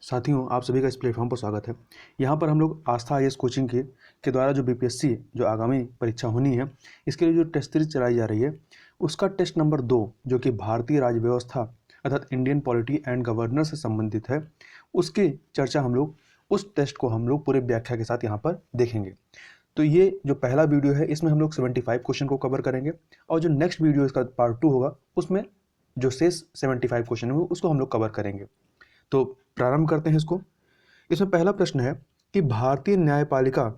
साथियों, आप सभी का इस प्लेटफॉर्म पर स्वागत है। यहाँ पर हम लोग आस्था आईएएस कोचिंग के द्वारा जो बीपीएससी जो आगामी परीक्षा होनी है, इसके लिए जो टेस्ट सीरीज चलाई जा रही है, उसका टेस्ट नंबर 2 जो कि भारतीय राज्य व्यवस्था अर्थात इंडियन पॉलिटी एंड गवर्नेंस से संबंधित है, उसकी चर्चा हम लोग उस टेस्ट को हम लोग पूरे व्याख्या के साथ यहाँ पर देखेंगे। तो ये जो पहला वीडियो है, इसमें हम लोग 75 क्वेश्चन को कवर करेंगे और जो नेक्स्ट वीडियो इसका पार्ट 2 होगा, उसमें जो शेष 75 क्वेश्चन है उसको हम लोग कवर करेंगे। तो प्रारंभ करते हैं इसको। इसमें पहला प्रश्न है कि भारतीय न्यायपालिका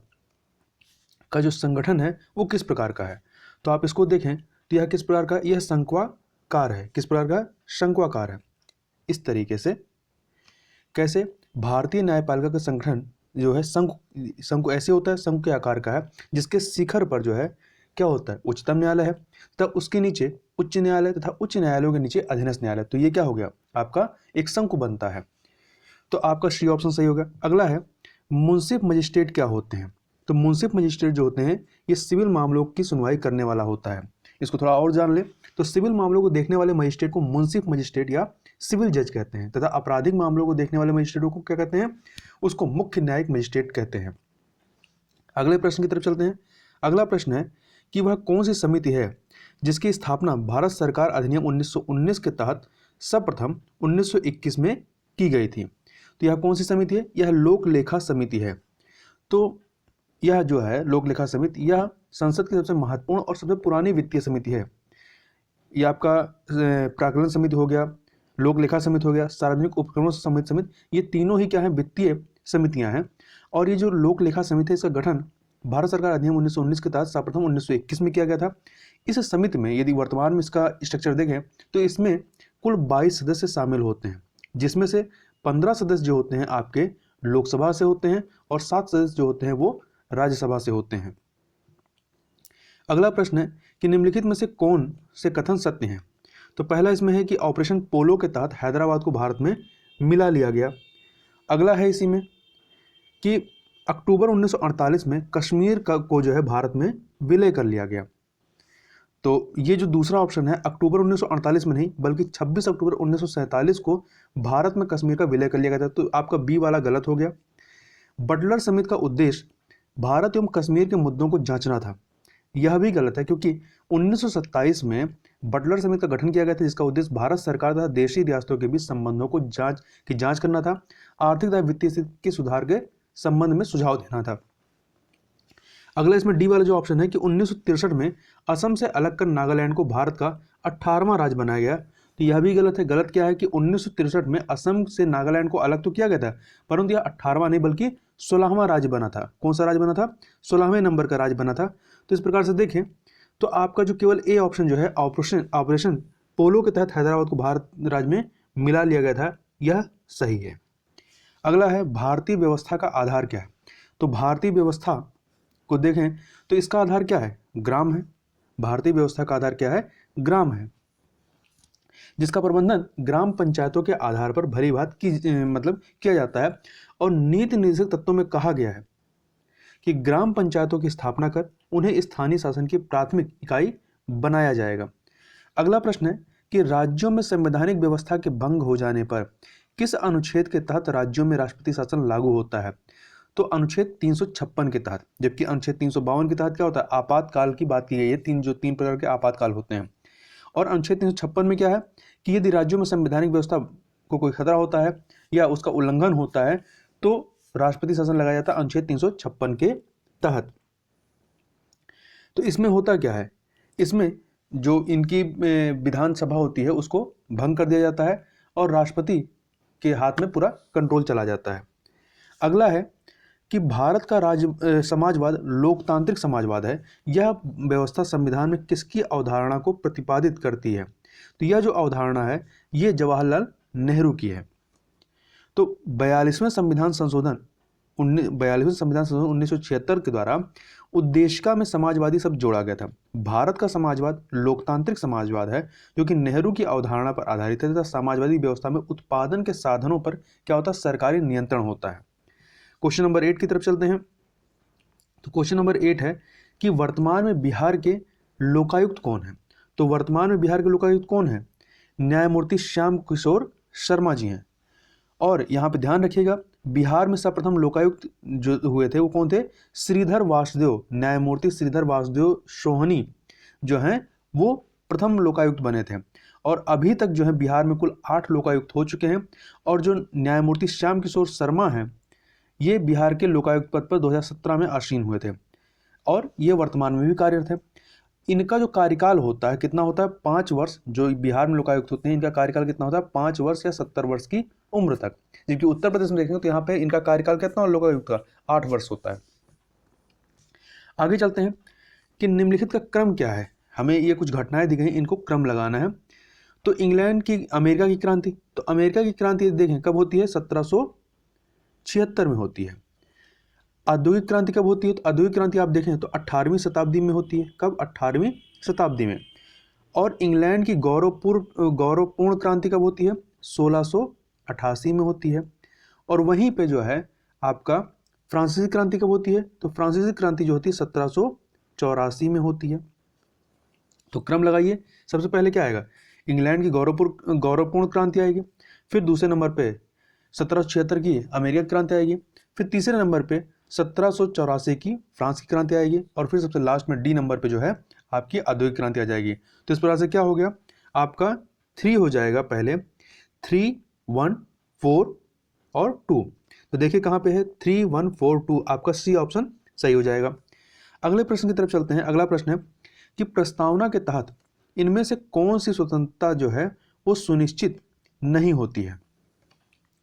का जो संगठन है वो किस प्रकार का है। तो आप इसको देखें तो यह किस प्रकार का, यह शंक्वाकार है। किस प्रकार का? शंक्वाकार है। इस तरीके से कैसे भारतीय न्यायपालिका का संगठन जो है शंकु ऐसे होता है, शंकु के आकार का है, जिसके शिखर पर जो है क्या होता है, उच्चतम न्यायालय है, तब उसके नीचे उच्च न्यायालय तथा उच्च न्यायालयों के नीचे अधीनस्थ न्यायालय। तो ये क्या हो गया, आपका एक शंकु बनता है। तो आपका सी ऑप्शन सही होगा। अगला है मुंसिफ मजिस्ट्रेट क्या होते हैं। तो मुंसिफ मजिस्ट्रेट जो होते हैं, ये सिविल मामलों की सुनवाई करने वाला होता है। इसको थोड़ा और जान ले तो सिविल मामलों को देखने वाले मजिस्ट्रेट को मुंसिफ मजिस्ट्रेट या सिविल जज कहते हैं, तथा आपराधिक मामलों को देखने वाले मजिस्ट्रेटों को क्या कहते हैं, उसको मुख्य न्यायिक मजिस्ट्रेट कहते हैं। अगले प्रश्न की तरफ चलते हैं। अगला प्रश्न है कि वह कौन सी समिति है जिसकी स्थापना भारत सरकार अधिनियम 1919 के तहत सर्वप्रथम 1921 में की गई थी। तो यह कौन सी समिति है, यह लोक लेखा समिति है। तो यह जो है लोक लेखा समिति, यह संसद की सबसे महत्वपूर्ण और सबसे पुरानी वित्तीय समिति है। यह आपका प्राक्कलन समिति हो गया, लोक लेखा समिति हो गया, सार्वजनिक उपक्रमों से संबंधित समिति, ये तीनों ही क्या है, वित्तीय समितियां हैं। और ये जो लोक लेखा समिति है, इसका गठन भारत सरकार अधिनियम 1919 के तहत सर्वप्रथम 1921 में किया गया था। इस समिति में यदि वर्तमान में इसका स्ट्रक्चर देखें तो इसमें कुल 22 सदस्य शामिल होते हैं, जिसमें से 15 सदस्य जो होते हैं आपके लोकसभा से होते हैं और 7 सदस्य जो होते हैं वो राज्यसभा से होते हैं। अगला प्रश्न है कि निम्नलिखित में से कौन से कथन सत्य हैं। तो पहला इसमें है कि ऑपरेशन पोलो के तहत हैदराबाद को भारत में मिला लिया गया। अगला है इसी में कि अक्टूबर 1948 में कश्मीर को जो है भारत में विलय कर लिया गया। तो ये जो दूसरा ऑप्शन है, अक्टूबर 1948 में नहीं बल्कि 26 अक्टूबर 1947 को भारत में कश्मीर का विलय कर लिया गया था। तो आपका बी वाला गलत हो गया। बटलर समिति का उद्देश्य भारत एवं कश्मीर के मुद्दों को जांचना था, यह भी गलत है, क्योंकि 1927 में बटलर समिति का गठन किया गया था, जिसका उद्देश्य भारत सरकार तथा देशी रियासतों के बीच संबंधों को जांच करना था, आर्थिक तथा वित्तीय स्थिति के सुधार के संबंध में सुझाव देना था। अगला इसमें डी वाला जो ऑप्शन है कि 1963 में असम से अलग कर नागालैंड को भारत का 18वां राज्य बनाया गया। तो यह भी गलत है। गलत क्या है कि 1963 में असम से नागालैंड को अलग तो किया गया था, परंतु यह 18वां नहीं बल्कि 16वां राज्य बना था। कौन सा राज्य बना था? 16वें नंबर का राज्य बना था। तो इस प्रकार से देखें तो आपका जो केवल ए ऑप्शन जो है ऑपरेशन पोलो के तहत हैदराबाद को भारत राज्य में मिला लिया गया था, यह सही है। अगला है भारतीय व्यवस्था का आधार क्या है। तो भारतीय व्यवस्था को देखें तो इसका आधार क्या है? ग्राम है। भारतीय व्यवस्था का आधार क्या है? ग्राम है, जिसका प्रबंधन ग्राम पंचायतों के आधार पर भली भांति किया जाता है। और नीति निर्देशक तत्वों में कहा गया है कि ग्राम पंचायतों की स्थापना कर उन्हें स्थानीय शासन की प्राथमिक इकाई बनाया जाएगा। अगला प्रश्न है कि राज्यों में संवैधानिक व्यवस्था के भंग हो जाने पर किस अनुच्छेद के तहत राज्यों में राष्ट्रपति शासन लागू होता है। तो अनुच्छेद 356 के तहत, जबकि अनुच्छेद 352 के तहत क्या होता है, आपातकाल की बात की गई है। तीन प्रकार के आपातकाल होते हैं। और अनुच्छेद 356 में क्या है कि यदि राज्यों में संवैधानिक व्यवस्था को कोई खतरा होता है या उसका उल्लंघन होता है तो राष्ट्रपति शासन लगाया जाता है अनुच्छेद 356 के तहत। तो इसमें होता क्या है, इसमें जो इनकी विधानसभा होती है उसको भंग कर दिया जाता है और राष्ट्रपति के हाथ में पूरा कंट्रोल चला जाता है। अगला है कि भारत का राज्य समाजवाद लोकतांत्रिक समाजवाद है। यह व्यवस्था संविधान में किसकी अवधारणा को प्रतिपादित करती है। तो यह जो अवधारणा है ये जवाहरलाल नेहरू की है। तो 42वें संविधान संशोधन 1976 के द्वारा उद्देशिका में समाजवादी शब्द जोड़ा गया था। भारत का समाजवाद लोकतांत्रिक समाजवाद है जो कि नेहरू की अवधारणा पर आधारित है तथा समाजवादी व्यवस्था में उत्पादन के साधनों पर क्या होता है, सरकारी नियंत्रण होता है। क्वेश्चन नंबर 8 की तरफ चलते हैं। तो क्वेश्चन नंबर 8 है कि वर्तमान में बिहार के लोकायुक्त कौन है। तो वर्तमान में बिहार के लोकायुक्त कौन है? न्यायमूर्ति श्याम किशोर शर्मा जी हैं। और यहाँ पे ध्यान रखिएगा, बिहार में सर्वप्रथम लोकायुक्त जो हुए थे वो कौन थे? श्रीधर वासुदेव, न्यायमूर्ति श्रीधर वासुदेव सोहनी जो हैं वो प्रथम लोकायुक्त बने थे। और अभी तक जो है बिहार में कुल 8 लोकायुक्त हो चुके हैं। और जो न्यायमूर्ति श्याम किशोर शर्मा हैं ये बिहार के लोकायुक्त पद पर 2017 में आसीन हुए थे और ये वर्तमान में भी कार्यरत है। इनका जो कार्यकाल होता है कितना होता है? 5 वर्ष। जो बिहार में लोकायुक्त होते हैं इनका कार्यकाल कितना होता है? 5 वर्ष या 70 वर्ष की उम्र तक। जबकि उत्तर प्रदेश में देखेंगे तो यहाँ पे इनका कार्यकाल कितना लोकायुक्त का? 8 वर्ष होता है। आगे चलते हैं कि निम्नलिखित का क्रम क्या है। हमें ये कुछ घटनाएं दी गई, इनको क्रम लगाना है। तो इंग्लैंड की, अमेरिका की क्रांति, तो अमेरिका की क्रांति देखें कब होती है? 1776 में होती है। औद्योगिक क्रांति कब होती है? तो औद्योगिक क्रांति आप देखें तो 18वीं शताब्दी में होती है। कब? 18वीं शताब्दी में। और इंग्लैंड की गौरवपूर्ण क्रांति कब होती है? 1688 में होती है। और वहीं पे जो है आपका फ्रांसीसी क्रांति कब होती है? तो फ्रांसीसी क्रांति जो होती है 1784 में होती है। तो क्रम लगाइए। सबसे पहले क्या आएगा? इंग्लैंड की गौरवपूर्ण क्रांति आएगी। फिर दूसरे नंबर पे 1776 की अमेरिका क्रांति आएगी। फिर तीसरे नंबर पे 1784 की फ्रांस की क्रांति आएगी। और फिर सबसे लास्ट में डी नंबर पे जो है आपकी औद्योगिक क्रांति आ जाएगी। तो इस प्रकार से क्या हो गया आपका? 3 हो जाएगा पहले, 3, 1, 4 और 2। तो देखिए कहाँ पे है? 3, 1, 4, 2। आपका सी ऑप्शन सही हो जाएगा। अगले प्रश्न की तरफ चलते हैं। अगला प्रश्न है कि प्रस्तावना के तहत इनमें से कौन सी स्वतंत्रता जो है वो सुनिश्चित नहीं होती है?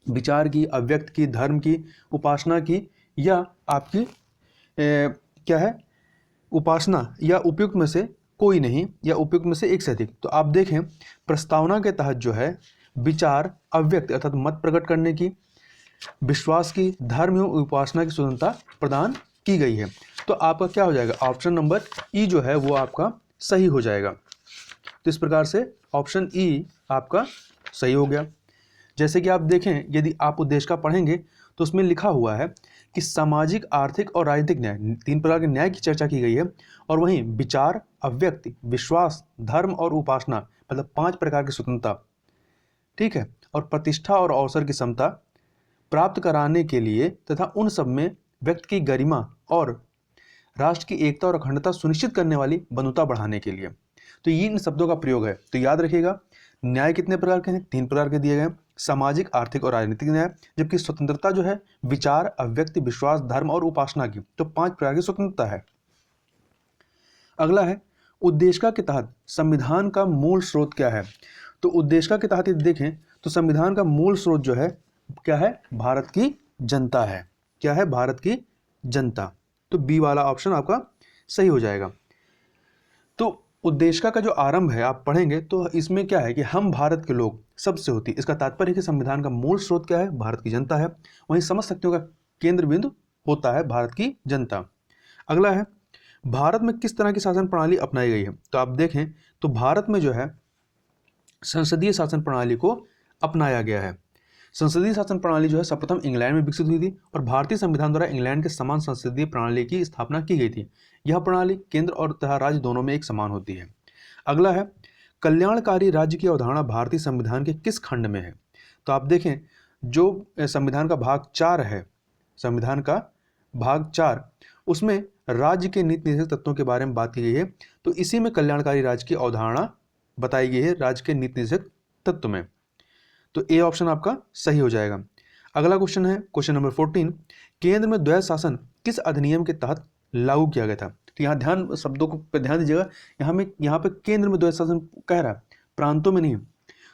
विचार की, अव्यक्त की, धर्म की, उपासना की, या आपकी क्या है? उपासना या उपयुक्त में से कोई नहीं, या उपयुक्त में से एक से अधिक। तो आप देखें प्रस्तावना के तहत जो है विचार, अव्यक्त अर्थात मत प्रकट करने की, विश्वास की, धर्म एवं उपासना की स्वतंत्रता प्रदान की गई है। तो आपका क्या हो जाएगा? ऑप्शन नंबर ई जो है वो आपका सही हो जाएगा। तो इस प्रकार से ऑप्शन ई आपका सही हो गया। जैसे कि आप देखें यदि आप उद्देश्य का पढ़ेंगे तो उसमें लिखा हुआ है कि सामाजिक, आर्थिक और राजनीतिक न्याय, 3 प्रकार के न्याय की चर्चा की गई है। और वहीं विचार, अव्यक्त, विश्वास, धर्म और उपासना मतलब 5 प्रकार की स्वतंत्रता, ठीक है, और प्रतिष्ठा और अवसर की समता प्राप्त कराने के लिए तथा उन सब में व्यक्ति की गरिमा और राष्ट्र की एकता और अखंडता सुनिश्चित करने वाली बंधुता बढ़ाने के लिए। तो ये इन शब्दों का प्रयोग है। तो याद रखिएगा न्याय कितने प्रकार के हैं? 3 प्रकार के दिए गए, सामाजिक, आर्थिक और राजनीतिक न्याय। जबकि स्वतंत्रता जो है विचार, अव्यक्त, विश्वास, धर्म और उपासना की, तो 5 प्रकार की स्वतंत्रता है। अगला है उद्देशिका के तहत संविधान का मूल स्रोत क्या है? तो उद्देशिका के तहत यदि देखें तो संविधान का मूल स्रोत जो है क्या है? भारत की जनता है। क्या है? भारत की जनता। तो बी वाला ऑप्शन आपका सही हो जाएगा। तो उद्देशिका का जो आरंभ है आप पढ़ेंगे तो इसमें क्या है कि हम भारत के लोग सबसे होती है। इसका तात्पर्य है कि संविधान का मूल स्रोत क्या है? भारत की जनता है। वहीं समस्त शक्तियों का केंद्र बिंदु होता है भारत की जनता। अगला है भारत में किस तरह की शासन प्रणाली अपनाई गई है? तो आप देखें तो भारत में जो है संसदीय शासन प्रणाली को अपनाया गया है। संसदीय शासन प्रणाली जो है सर्वप्रथम इंग्लैंड में विकसित हुई थी और भारतीय संविधान द्वारा इंग्लैंड के समान संसदीय प्रणाली की स्थापना की गई थी। यह प्रणाली केंद्र और तथा राज्य दोनों में एक समान होती है। अगला है कल्याणकारी राज्य की अवधारणा भारतीय संविधान के किस खंड में है? तो आप देखें जो संविधान का भाग 4 है, संविधान का भाग 4, उसमें राज्य के नीति निर्देशक तत्वों के बारे में बात की गई है। तो इसी में कल्याणकारी राज्य की अवधारणा बताई गई है राज्य के नीति निर्देशक तत्व में। तो ए ऑप्शन आपका सही हो जाएगा। अगला क्वेश्चन है क्वेश्चन नंबर 14, केंद्र में द्वैध शासन किस अधिनियम के तहत लागू किया गया था? तो यहाँ ध्यान शब्दों को पे ध्यान दीजिएगा। यहाँ पे केंद्र में द्वैध शासन कह रहा है, प्रांतों में नहीं।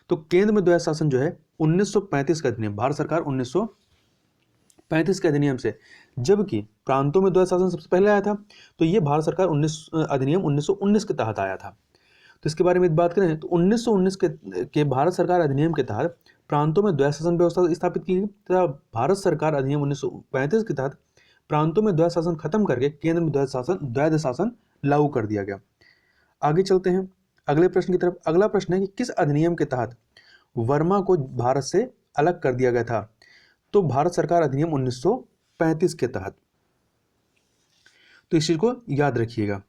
तो केंद्र में द्वैध शासन जो है 1935 का अधिनियम, भारत सरकार 1935 के अधिनियम से, जबकि प्रांतों में द्वैध शासन सबसे पहले आया था। तो ये भारत सरकार अधिनियम 1919 के तहत आया था। तो इसके बारे में बात करें तो 1919 के भारत सरकार अधिनियम के तहत प्रांतों में द्वैध शासन व्यवस्था स्थापित की गई तथा भारत सरकार अधिनियम 1935 के तहत प्रांतों में द्वैध शासन खत्म करके केंद्र में द्वैध शासन लागू कर दिया गया। आगे चलते हैं अगले प्रश्न की तरफ। अगला प्रश्न है कि किस अधिनियम के तहत वर्मा को भारत से अलग कर दिया गया था? तो भारत सरकार अधिनियम 1935 के तहत। तो इस चीज को याद रखिएगा।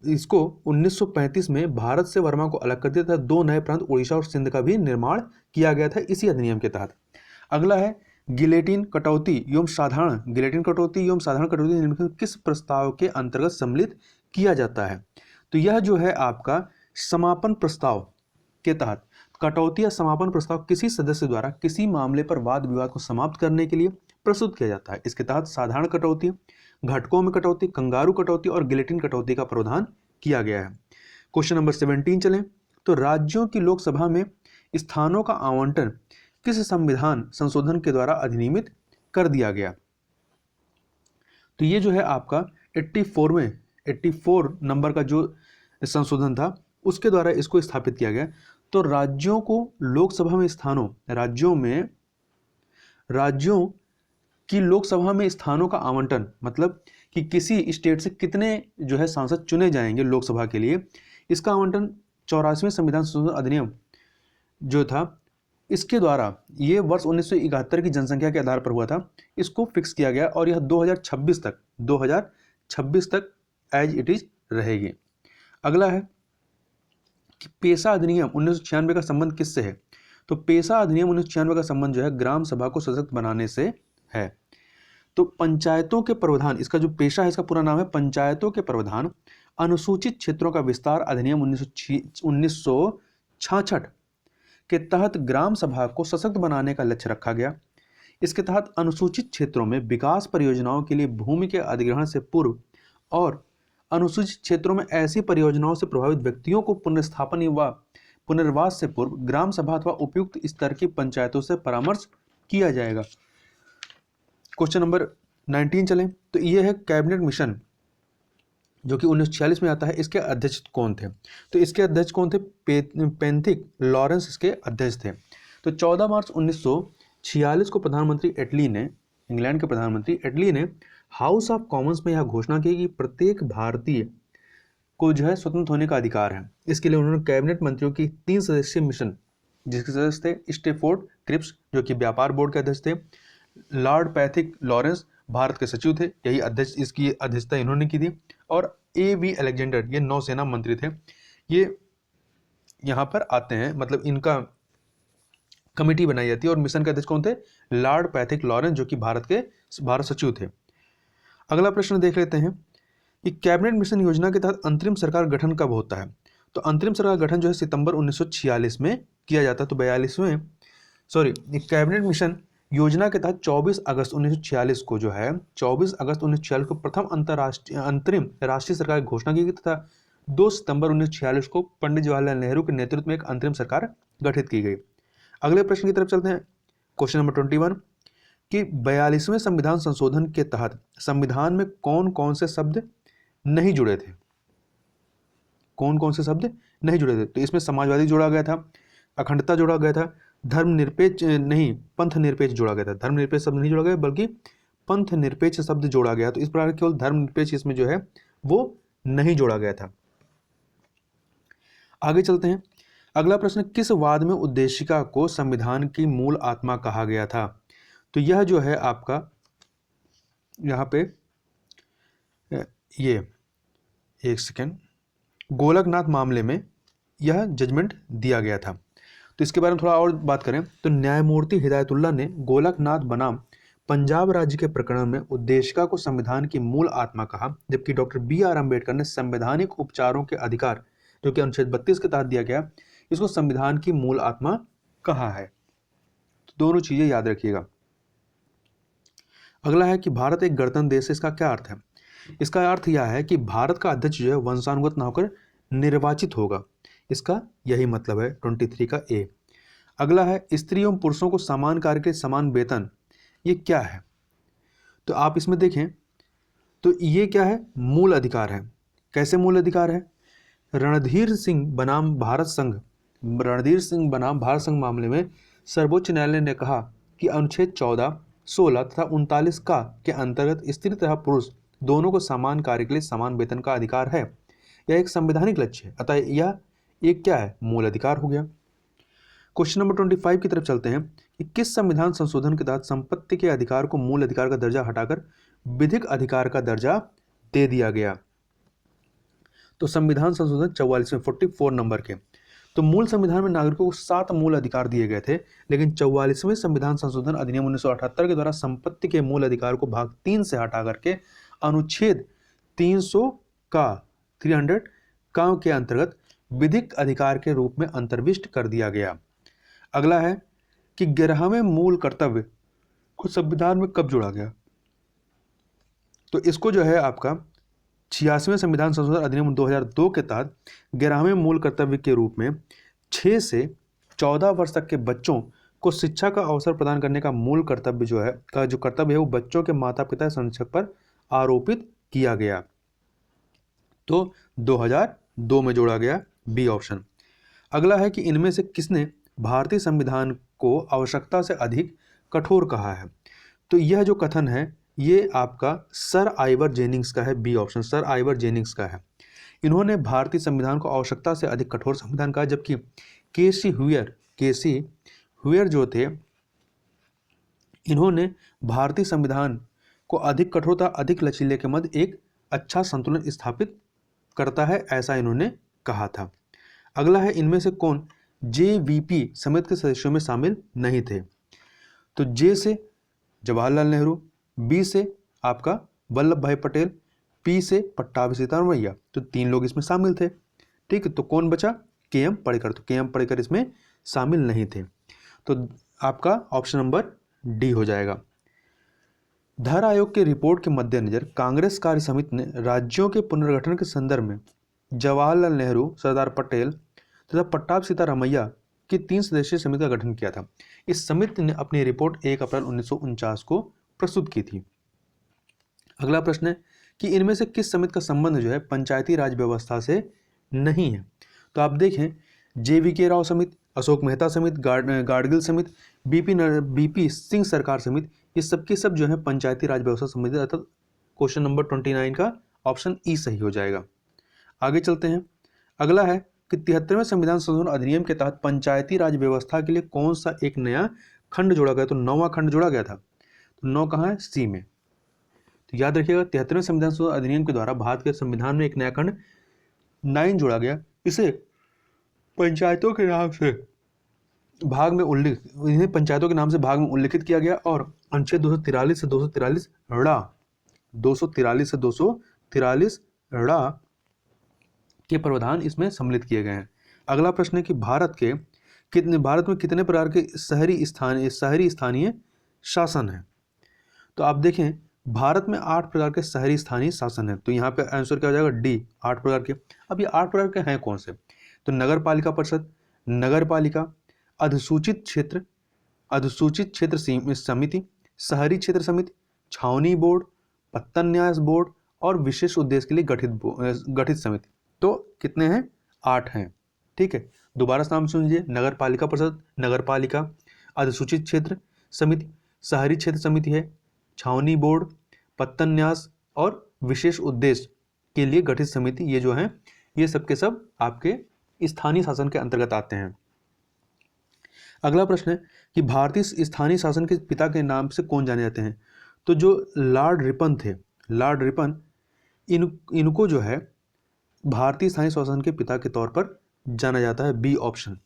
इसको 1935 में भारत से वर्मा को अलग कर दिया था। 2 नए प्रांत उड़ीसा और सिंध का भी निर्माण किया गया था इसी अधिनियम के तहत। अगला है गिलेटिन कटौती एवं साधारण कटौती निम्नलिखित में किस प्रस्ताव के अंतर्गत सम्मिलित किया जाता है? तो यह जो है आपका समापन प्रस्ताव के तहत कटौती या समापन प्रस्ताव किसी सदस्य द्वारा किसी मामले पर वाद विवाद को समाप्त करने के लिए प्रस्तुत किया जाता है। इसके तहत साधारण कटौती, घटकों में कटौती, कंगारू कटौती और गिलेटिन कटौती का प्रावधान किया गया है। क्वेश्चन नंबर 17 चलें तो राज्यों की लोकसभा में स्थानों का आवंटन किस संविधान संशोधन के द्वारा अधिनियमित कर दिया गया? तो ये जो है आपका 84 नंबर का जो संशोधन था उसके द्वारा इसको स्थापित किया गया। तो राज्यों को लोकसभा में राज्यों की लोकसभा में स्थानों का आवंटन मतलब कि किसी स्टेट से कितने जो है सांसद चुने जाएंगे लोकसभा के लिए, इसका आवंटन 84वें संविधान संशोधन अधिनियम जो था इसके द्वारा ये वर्ष 1971 की जनसंख्या के आधार पर हुआ था, इसको फिक्स किया गया और यह 2026 तक एज इट इज रहेगी। अगला है कि पेशा अधिनियम 1996 का संबंध किससे है? तो पेशा अधिनियम 1996 का संबंध जो है ग्राम सभा को सशक्त बनाने से है। तो पंचायतों के प्रावधान, इसका जो पेशा है इसका पूरा नाम है पंचायतों के प्रावधान अनुसूचित क्षेत्रों का विस्तार अधिनियम 1966 के तहत ग्राम सभा को सशक्त बनाने का लक्ष्य रखा गया। इसके तहत अनुसूचित क्षेत्रों में विकास परियोजनाओं के लिए भूमि के अधिग्रहण से पूर्व और अनुसूचित क्षेत्रों में ऐसी परियोजनाओं से प्रभावित व्यक्तियों को पुनर्स्थापन व पुनर्वास से पूर्व ग्राम सभा अथवा उपयुक्त स्तर की पंचायतों से परामर्श किया जाएगा। क्वेश्चन नंबर 19 चलें तो ये है कैबिनेट मिशन जो कि 1946 में आता है। इसके अध्यक्ष कौन थे? तो इसके अध्यक्ष कौन थे? पेंथिक लॉरेंस इसके अध्यक्ष थे। तो 14 मार्च 1946 को प्रधानमंत्री एटली ने, इंग्लैंड के प्रधानमंत्री एटली ने हाउस ऑफ कॉमन्स में यह घोषणा की कि प्रत्येक भारतीय को जो है स्वतंत्र होने का अधिकार है। इसके लिए उन्होंने कैबिनेट मंत्रियों की 3 सदस्यीय मिशन जिसके सदस्य थे स्टेफोर्ड क्रिप्स जो कि व्यापार बोर्ड के अध्यक्ष थे, लॉर्ड पैथिक लॉरेंस भारत के सचिव थे, यही अध्यक्ष इसकी अध्यक्षता इन्होंने की थी, और A.V. अलेक्जेंडर ये नौसेना मंत्री थे। ये यहाँ पर आते हैं, मतलब इनका कमेटी बनाई जाती है और मिशन के अध्यक्ष कौन थे? लॉर्ड पैथिक लॉरेंस जो कि भारत सचिव थे। अगला प्रश्न देख लेते हैं कि कैबिनेट मिशन योजना के तहत अंतरिम सरकार गठन कब होता है? तो अंतरिम सरकार गठन जो है सितंबर 1946 में किया जाता है। तो कैबिनेट मिशन योजना के तहत 24 अगस्त 1946 को जो है 24 अगस्त 1946 को प्रथम अंतरिम राष्ट्रीय सरकार की घोषणा की गई तथा 2 सितंबर 1946 को पंडित जवाहरलाल नेहरू के नेतृत्व में एक अंतरिम सरकार गठित की गई। अगले प्रश्न की तरफ चलते हैं। क्वेश्चन नंबर 21 कि 42वें संविधान संशोधन के तहत संविधान में कौन कौन से शब्द नहीं जुड़े थे? कौन कौन से शब्द नहीं जुड़े थे? तो इसमें समाजवादी जोड़ा गया था, अखंडता जोड़ा गया था, पंथ निरपेक्ष जोड़ा गया था। धर्मनिरपेक्ष शब्द नहीं जोड़ा गया बल्कि पंथ निरपेक्ष शब्द जोड़ा गया। तो इस प्रकार केवल धर्मनिरपेक्ष इसमें जो है वो नहीं जोड़ा गया था। आगे चलते हैं। अगला प्रश्न, किस वाद में उद्देशिका को संविधान की मूल आत्मा कहा गया था? तो यह जो है आपका यहाँ पे ये एक सेकेंड, गोलकनाथ मामले में यह जजमेंट दिया गया था। तो इसके बारे में थोड़ा और बात करें तो न्यायमूर्ति हिदायतुल्लाह ने गोलकनाथ बनाम पंजाब राज्य के प्रकरण में उद्देशिका को संविधान की मूल आत्मा कहा, जबकि डॉक्टर B.R. अम्बेडकर ने संवैधानिक उपचारों के अधिकार जो कि अनुच्छेद 32 के तहत दिया गया इसको संविधान की मूल आत्मा कहा है। तो दोनों चीजें याद रखिएगा। अगला है कि भारत एक गणतंत्र देश है, इसका क्या अर्थ है? इसका अर्थ यह है कि भारत का अध्यक्ष जो है वंशानुगत न होकर निर्वाचित होगा, इसका यही मतलब है 23 का ए। अगला है स्त्री एवं पुरुषों को समान कार्य के समान वेतन, ये क्या है? तो आप इसमें देखें तो ये क्या है? मूल अधिकार है। कैसे मूल अधिकार है? रणधीर सिंह बनाम भारत संघ मामले में सर्वोच्च न्यायालय ने कहा कि अनुच्छेद 14, 16 तथा 39 का के अंतर्गत स्त्री तथा पुरुष दोनों को समान कार्य के लिए समान वेतन का अधिकार है। यह एक संवैधानिक लक्ष्य है, अतः यह एक क्या है? मूल अधिकार हो गया। क्वेश्चन नंबर 25 की तरफ चलते हैं कि किस संविधान संशोधन के तहत संपत्ति के अधिकार को मूल अधिकार का दर्जा हटाकर विधिक अधिकार का दर्जा दे दिया गया? तो संविधान संशोधन 44 नंबर के। तो मूल संविधान में नागरिकों को 7 मूल अधिकार दिए गए थे, लेकिन 44वें संविधान संशोधन अधिनियम 1978 के द्वारा संपत्ति के मूल अधिकार को भाग 3 से हटा करके अनुच्छेद 300 का 300 का के अंतर्गत विधिक अधिकार के रूप में अंतर्विष्ट कर दिया गया। अगला है कि 11वें मूल कर्तव्य को संविधान में कब जोड़ा गया? तो इसको जो है आपका 86वें संविधान संशोधन अधिनियम 2002 के तहत 11वें मूल कर्तव्य के रूप में 6 से 14 वर्ष तक के बच्चों को शिक्षा का अवसर प्रदान करने का मूल कर्तव्य जो कर्तव्य है वो बच्चों के माता पिता संरक्षक पर आरोपित किया गया। तो 2002 में जोड़ा गया, बी ऑप्शन। अगला है कि इनमें से किसने भारतीय संविधान को आवश्यकता से अधिक कठोर कहा है? तो यह जो कथन है ये आपका सर आइवर जेनिंग्स का है, B option, sir Ivor Jennings का है। इन्होंने भारतीय संविधान को आवश्यकता से अधिक कठोर संविधान कहा, जबकि केसी हुयर जो थे इन्होंने भारतीय संविधान को अधिक कठोरता अधिक लचीले के मध्य एक अच्छा संतुलन स्थापित करता है, ऐसा इन्होंने कहा था। अगला है इनमें से कौन जेवीपी समिति के सदस्यों में शामिल नहीं थे? तो जे से जवाहरलाल नेहरू, बी से आपका वल्लभ भाई पटेल, पी से पट्टाभी सीतारमैया। तो 3 लोग इसमें शामिल थे। ठीक है, तो कौन बचा? के.एम. पढ़ेकर। तो के.एम. पढ़ेकर इसमें शामिल नहीं थे। तो आपका ऑप्शन नंबर डी हो जाएगा। धर आयोग के रिपोर्ट के मद्देनजर कांग्रेस कार्य समिति ने राज्यों के पुनर्गठन के संदर्भ में जवाहरलाल नेहरू, सरदार पटेल तथा पट्टाभी सीतारमैया की 3 सदस्यीय समिति का गठन किया था। इस समिति ने अपनी रिपोर्ट 1 अप्रैल 1949 को प्रस्तुत की थी। अगला प्रश्न है कि इनमें से किस समिति का संबंध जो है पंचायती राज व्यवस्था से नहीं है? तो आप देखें, जे.वी.के. राव समिति, अशोक मेहता समिति, गाडगिल समिति, बीपी सिंह सरकार समिति, ये सबके सब जो है पंचायती राज व्यवस्था संबंधित, अर्थात क्वेश्चन नंबर 29 का ऑप्शन ई सही हो जाएगा। आगे चलते हैं। अगला है कि 73वें संविधान संशोधन अधिनियम के तहत पंचायती राज व्यवस्था के लिए कौन सा एक नया खंड जोड़ा गया? तो 9वां खंड जोड़ा गया था। तो 9 कहाँ है? सी में। तो याद रखिएगा 73वें संविधान संशोधन अधिनियम के द्वारा भारत के संविधान में एक नया खंड 9 जोड़ा गया। इसे पंचायतों के नाम से भाग में उल्लिखित किया गया और अनुच्छेद 243 से 243 ड़ा के प्रावधान इसमें सम्मिलित किए गए हैं। अगला प्रश्न है कि भारत में कितने प्रकार के शहरी स्थानीय शासन है? तो आप देखें भारत में 8 प्रकार के शहरी स्थानीय शासन है। तो यहाँ पे आंसर क्या हो जाएगा? डी, 8 प्रकार के। अब ये 8 प्रकार के हैं कौन से? तो नगर पालिका परिषद, नगर पालिका, अधिसूचित क्षेत्र समिति, शहरी क्षेत्र समिति, छावनी बोर्ड, पत्तन न्यास बोर्ड और विशेष उद्देश्य के लिए गठित समिति। तो कितने हैं? 8 हैं। ठीक है, दोबारा नाम सुनिए। नगर पालिका परिषद, नगर पालिका, अधिसूचित क्षेत्र समिति, शहरी क्षेत्र समिति है, छावनी बोर्ड, पत्तन न्यास और विशेष उद्देश्य के लिए गठित समिति, ये जो हैं ये सब के सब आपके स्थानीय शासन के अंतर्गत आते हैं। अगला प्रश्न है कि भारतीय स्थानीय शासन के पिता के नाम से कौन जाने जाते हैं? तो जो लॉर्ड रिपन थे, लॉर्ड रिपन, इनको जो है भारतीय स्थानीय शासन के पिता के तौर पर जाना जाता है, बी ऑप्शन।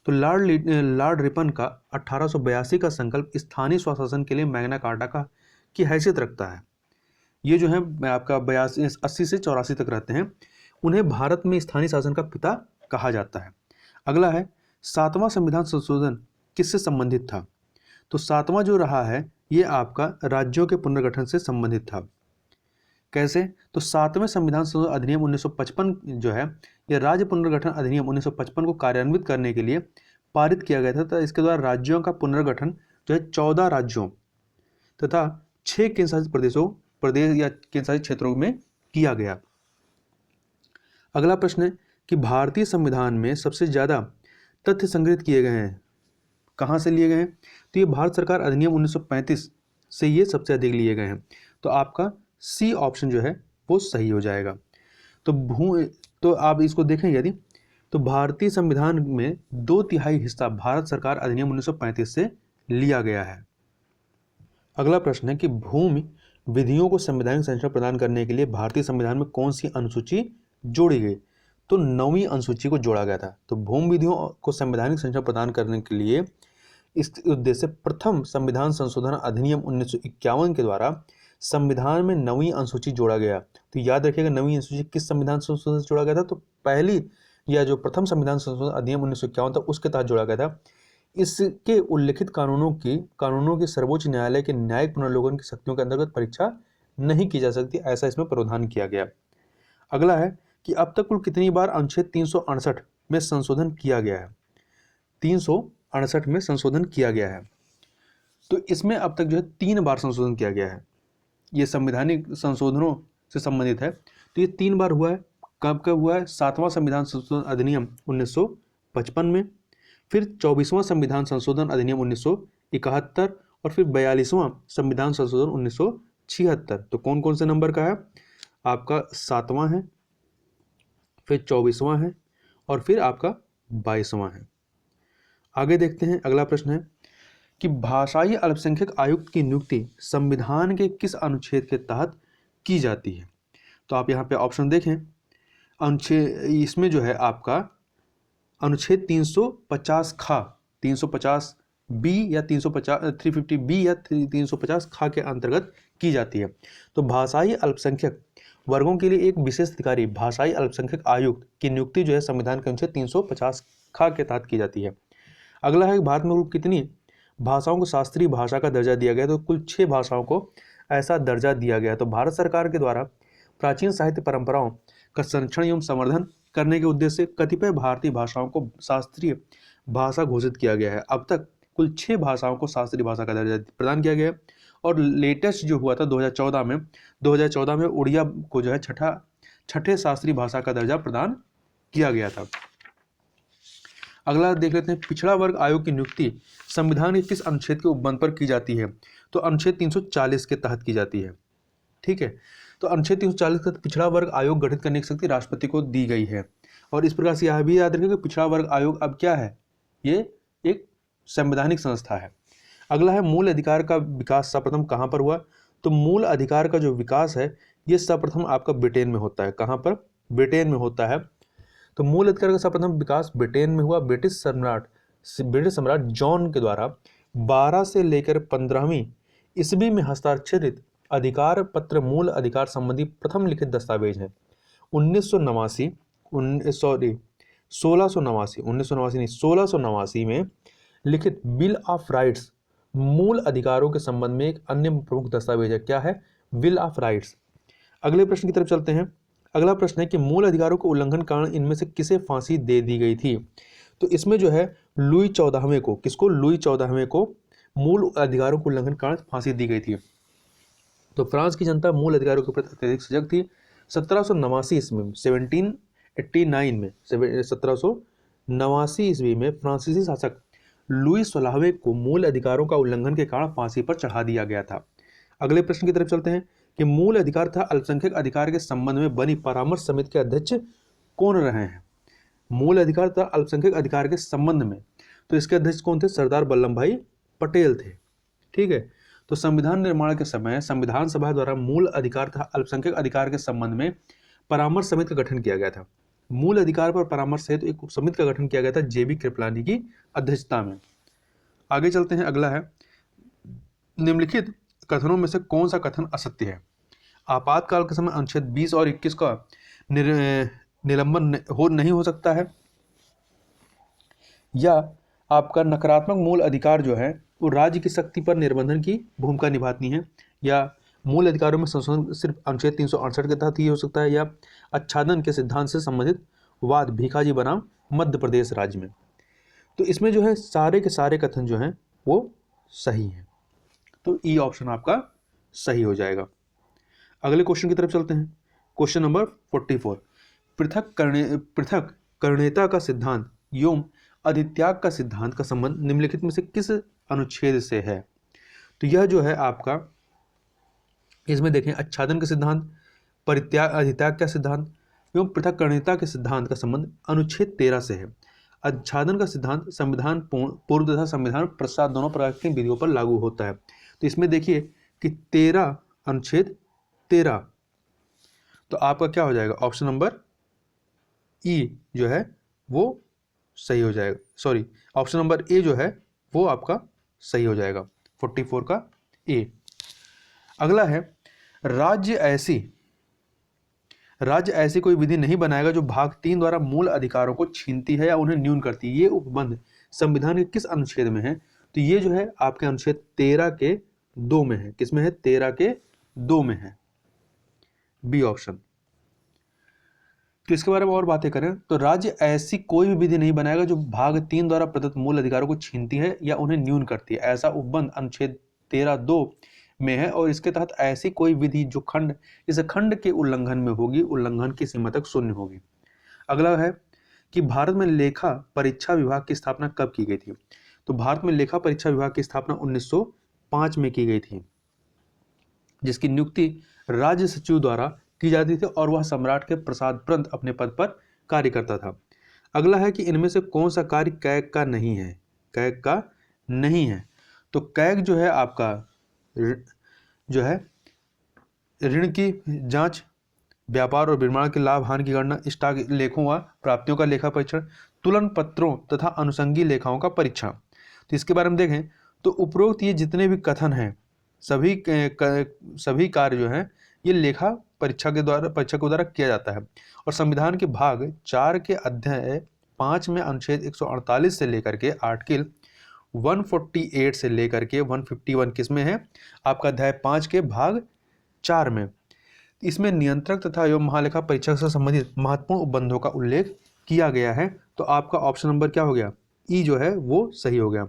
तो लॉर्ड रिपन का 1882 का संकल्प स्थानीय स्वशासन के लिए मैग्ना कार्टा की हैसियत रखता है। ये जो है आपका 80 से 84 तक रहते हैं। उन्हें भारत में स्थानीय शासन का पिता कहा जाता है। अगला है 7वां संविधान संशोधन किससे संबंधित था? तो 7वां जो रहा है ये आपका राज्यों के पुनर्गठन से संबंधित था। कैसे? तो 7वें संविधान संशोधन अधिनियम 1955 जो है यह राज्य पुनर्गठन अधिनियम 1955 को कार्यान्वित करने के लिए पारित किया गया था। तो इसके द्वारा राज्यों का पुनर्गठन जो है 14 राज्यों तथा 6 प्रदेश या केंद्रशासित क्षेत्रों में किया गया। अगला प्रश्न है कि भारतीय संविधान में सबसे ज्यादा तथ्य संग्रहित किए गए हैं, कहाँ से लिए गए हैं? तो ये भारत सरकार अधिनियम 1935 से ये सबसे अधिक लिए गए हैं। तो आपका सी ऑप्शन जो है वो सही हो जाएगा। तो आप इसको देखें यदि, तो भारतीय संविधान में 2/3 हिस्सा भारत सरकार अधिनियम 1935 से लिया गया है। अगला प्रश्न है कि भूमि विधियों को संवैधानिक संरक्षण प्रदान करने के लिए भारतीय संविधान में कौन सी अनुसूची जोड़ी गई? तो 9वीं अनुसूची को जोड़ा गया था। तो भूमि विधियों को संवैधानिक संरचना प्रदान करने के लिए इस उद्देश्य से प्रथम संविधान संशोधन अधिनियम 1951 के द्वारा संविधान में 9वीं अनुसूची जोड़ा गया। तो याद रखिएगा 9वीं अनुसूची किस संविधान संशोधन से जोड़ा गया था, तो पहली या जो प्रथम संविधान संशोधन अधिनियम 1951 था उसके तहत जोड़ा गया था। इसके उल्लिखित कानूनों की सर्वोच्च न्यायालय के न्यायिक पुनर्लोकन की शक्तियों के अंतर्गत परीक्षा नहीं की जा सकती, ऐसा इसमें प्रावधान किया गया। अगला है कि अब तक कुल कितनी बार अनुच्छेद 368 में संशोधन किया गया है। 368 में संशोधन किया गया है, तो इसमें अब तक जो है 3 बार संशोधन किया गया है। ये संवैधानिक संशोधनों से संबंधित है, तो ये 3 बार हुआ है। कब कब हुआ है? 7वां संविधान संशोधन अधिनियम 1955 में, फिर 24वां संविधान संशोधन अधिनियम 1971 और फिर 42वां संविधान संशोधन 1976। तो कौन कौन से नंबर का है? आपका 7वां है, फिर 24वां है और फिर आपका 22वां है। आगे देखते हैं, अगला प्रश्न है कि भाषाई अल्पसंख्यक आयुक्त की नियुक्ति संविधान के किस अनुच्छेद के तहत की जाती है? तो आप यहाँ पे ऑप्शन देखें, अनुच्छेद इसमें जो है आपका अनुच्छेद 350 खा, 350 बी या 350 बी या 350 खा के अंतर्गत की जाती है। तो भाषाई अल्पसंख्यक वर्गों के लिए एक विशेष अधिकारी भाषाई अल्पसंख्यक आयुक्त की नियुक्ति जो है संविधान के अनुच्छेद 350 खा के तहत की जाती है। अगला है भारत में कुल कितनी भाषाओं को शास्त्रीय भाषा का दर्जा दिया गया? तो कुल 6 भाषाओं को ऐसा दर्जा दिया गया। तो भारत सरकार के द्वारा प्राचीन साहित्य परंपराओं का संरक्षण एवं संवर्धन करने के उद्देश्य से कतिपय भारतीय भाषाओं को शास्त्रीय भाषा घोषित किया गया है। अब तक कुल 6 भाषाओं को शास्त्रीय भाषा का दर्जा प्रदान किया गया है और लेटेस्ट जो हुआ था 2014 में उड़िया को जो है छठे शास्त्रीय भाषा का दर्जा प्रदान किया गया था। अगला देख लेते हैं, पिछड़ा वर्ग आयोग की नियुक्ति संविधान के किस अनुच्छेद के उपबंध पर की जाती है? तो अनुच्छेद 340 के तहत की जाती है। ठीक है, तो अनुच्छेद 340 के तहत पिछड़ा वर्ग आयोग गठित करने की शक्ति राष्ट्रपति को दी गई है। और इस प्रकार से यह भी याद रखिएगा कि पिछड़ा वर्ग आयोग अब क्या है? ये एक संवैधानिक संस्था है। अगला है, मूल अधिकार का विकास सर्वप्रथम कहाँ पर हुआ? तो मूल अधिकार का जो विकास है ये सर्वप्रथम आपका ब्रिटेन में होता है। कहाँ पर? ब्रिटेन में होता है। तो मूल अधिकार का सर्वप्रथम विकास ब्रिटेन में हुआ। ब्रिटिश सम्राट जॉन के द्वारा 12 से लेकर 15वीं ईस्वी में हस्ताक्षरित अधिकार पत्र मूल अधिकार संबंधी प्रथम लिखित दस्तावेज है। 1689 में लिखित बिल ऑफ राइट्स मूल अधिकारों के संबंध में एक अन्य प्रमुख दस्तावेज है। क्या है? Bill of rights. अगले प्रश्न की तरफ चलते हैं। अगला प्रश्न है कि मूल अधिकारों के उल्लंघन कारण इनमें से किसे फांसी दे दी गई थी? तो इसमें जो है लुई 14वें को, किसको? लुई 14वें को मूल अधिकारों के उल्लंघन कारण फांसी दी गई थी। तो फ्रांस की जनता मूल अधिकारों के प्रति अत्यधिक सजग थी। 1789 ईस्वी में 1789 ईस्वी में फ्रांसीसी शासक लुई 16वें को मूल अधिकारों का उल्लंघन के कारण फांसी पर चढ़ा दिया गया था। अगले प्रश्न की तरफ चलते हैं कि मूल अधिकार तथा अल्पसंख्यक अधिकार के संबंध में बनी परामर्श समिति के अध्यक्ष कौन रहे हैं? मूल अधिकार तथा अल्पसंख्यक अधिकार के संबंध में, तो इसके अध्यक्ष कौन थे? सरदार वल्लभ भाई पटेल थे। ठीक है, तो संविधान निर्माण के समय संविधान सभा द्वारा मूल अधिकार तथा अल्पसंख्यक अधिकार के संबंध में परामर्श समिति का गठन किया गया था। मूल अधिकार पर परामर्श हेतु एक समिति का गठन किया गया था जेबी कृपलानी की अध्यक्षता में। आगे चलते हैं, अगला है, निम्नलिखित कथनों में से कौन सा कथन असत्य है? आपातकाल के समय अनुच्छेद 20 और 21 का निलंबन नहीं हो सकता है, या आपका नकारात्मक मूल अधिकार जो है वो राज्य की शक्ति पर निर्बंधन की भूमिका निभाती है, या मूल अधिकारों में संशोधन सिर्फ अनुच्छेद 368 के तहत ही हो सकता है, या आच्छादन के सिद्धांत से संबंधित वाद भीखाजी बनाम मध्य प्रदेश राज्य में। तो इसमें जो है सारे के सारे कथन जो हैं वो सही हैं, तो ई ऑप्शन आपका सही हो जाएगा। अगले क्वेश्चन की तरफ चलते हैं। क्वेश्चन नंबर 44, पृथक कर्णेता का सिद्धांत एवं अधित्याग का सिद्धांत का संबंध निम्नलिखित में से किस अनुच्छेद से है? तो यह जो है आपका, इसमें देखें, आच्छादन का सिद्धांत, अधित्याग का सिद्धांत एवं पृथक कर्णेता के सिद्धांत का संबंध अनुच्छेद 13 से है। आच्छादन का सिद्धांत संविधान पूर्व तथा संविधान पश्चात दोनों प्रकार की विधियों पर लागू होता है। तो इसमें देखिए कि 13 अनुच्छेद 13, तो आपका क्या हो जाएगा? ऑप्शन नंबर ई जो है वो सही हो जाएगा, सॉरी ऑप्शन नंबर ए जो है वो आपका सही हो जाएगा, 44 का ए। अगला है राज्य ऐसी कोई विधि नहीं बनाएगा जो भाग 3 द्वारा मूल अधिकारों को छीनती है या उन्हें न्यून करती है। ये उपबंध संविधान के किस अनुच्छेद में है? तो ये जो है आपके अनुच्छेद 13 के 2 में है। किस में है? 13 के 2 में है, बी ऑप्शन। तो इसके बारे में और बातें करें तो राज्य ऐसी कोई भी विधि नहीं बनाएगा जो भाग 3 द्वारा प्रदत्त मूल अधिकारों को छीनती है या उन्हें न्यून करती है। ऐसा उपबंध अनुच्छेद 13(2) में है और इसके तहत ऐसी कोई विधि जो इस खंड के उल्लंघन में होगी, उल्लंघन की सीमा तक शून्य होगी। अगला है कि भारत में लेखा परीक्षा विभाग की स्थापना कब की गई थी? तो भारत में लेखा परीक्षा विभाग की स्थापना 1905 में की गई थी, जिसकी नियुक्ति राज्य सचिव द्वारा की जाती थी और वह सम्राट के प्रसादपंत अपने पद पर कार्य करता था। अगला है कि इनमें से कौन सा कार्य कैग का नहीं है? कैग का नहीं है। तो कैग जो है आपका जो है ऋण की जांच, व्यापार और विनिर्माण के लाभ हानि की गणना, स्टॉक लेखों व प्राप्तियों का लेखा परीक्षण, तुलन पत्रों तथा अनुषंगी लेखाओं का परीक्षण। तो इसके बारे में देखें तो उपरोक्त ये जितने भी कथन हैं सभी कार्य जो हैं ये लेखा परीक्षक के द्वारा किया जाता है। और संविधान के भाग 4 के अध्याय 5 में अनुच्छेद 148 से लेकर के आर्टिकल 148 से लेकर के 151 किसमें है? आपका अध्याय 5 के भाग 4 में। इसमें नियंत्रक तथा एवं महालेखा परीक्षक से संबंधित महत्वपूर्ण उपबंधों का उल्लेख किया गया है। तो आपका ऑप्शन नंबर क्या हो गया? ई जो है वो सही हो गया।